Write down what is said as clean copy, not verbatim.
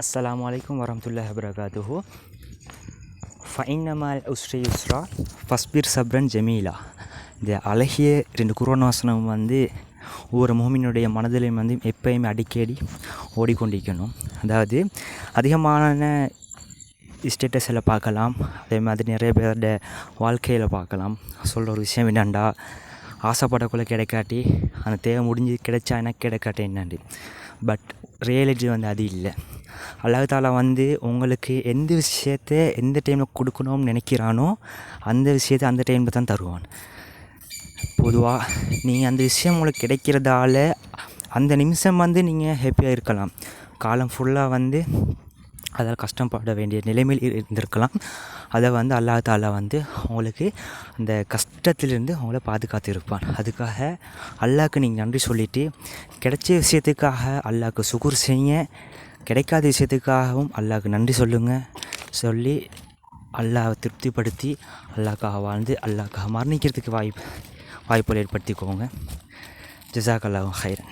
அஸ்ஸலாமு அலைக்கும் வரஹ்மத்துல்லாஹி வபரகாத்துஹு. ஃபைன்னமால் உஸ்ரி யுஸ்ரா ஃபஸ்பிர் சப்ரன் ஜமீலா. இந்த அழகிய 2 குர்ஆன் வசனம் ஒவ்வொரு முஃமினுடைய மனதிலையும் எப்பயுமே அடிக்கடி ஓடிக்கொண்டிருக்கணும். அதாவது அதிகமான ஸ்டேட்டஸில் பார்க்கலாம், அதே மாதிரி நிறைய பேரோட வாழ்க்கையில் பார்க்கலாம். சொல்கிற ஒரு விஷயம் என்னண்டா, ஆசைப்படக்குள்ளே கிடைக்காட்டி அந்த தேவை முடிஞ்சு கிடைச்சா எனக்கு கிடைக்காட்டி என்னண்டு. பட் ரியாலிட்டி அது இல்லை. அல்லாஹ் தாலா உங்களுக்கு எந்த விஷயத்தை எந்த டைமில் கொடுக்கணும்னு நினைக்கிறானோ அந்த விஷயத்தை அந்த டைமில் தான் தருவான். பொதுவாக நீங்கள் அந்த விஷயம் உங்களுக்கு கிடைக்கிறதால அந்த நிமிஷம் நீங்கள் ஹாப்பியாக இருக்கலாம். காலம் ஃபுல்லாக அதில் கஷ்டப்பட வேண்டிய நிலைமையில் இருந்திருக்கலாம். அதை அல்லாஹ் தாலா உங்களுக்கு அந்த கஷ்டத்திலிருந்து அவங்கள பாதுகாத்து இருப்பான். அதுக்காக அல்லாஹ்க்கு நீங்கள் நன்றி சொல்லிவிட்டு, கிடைச்ச விஷயத்துக்காக அல்லாஹ்க்கு சுகுர் செய்யுங்க, கிடைக்காத விஷயத்துக்காகவும் அல்லாஹ்க்கு நன்றி சொல்லி அல்லாஹ்வை திருப்திப்படுத்தி அல்லாஹ்க்காக வாழ்ந்து அல்லாஹ்க்காக மரணிக்கிறதுக்கு வாய்ப்புகள் ஏற்படுத்திக்கோங்க. ஜஸாக்கல்லாஹு ஹைரன்.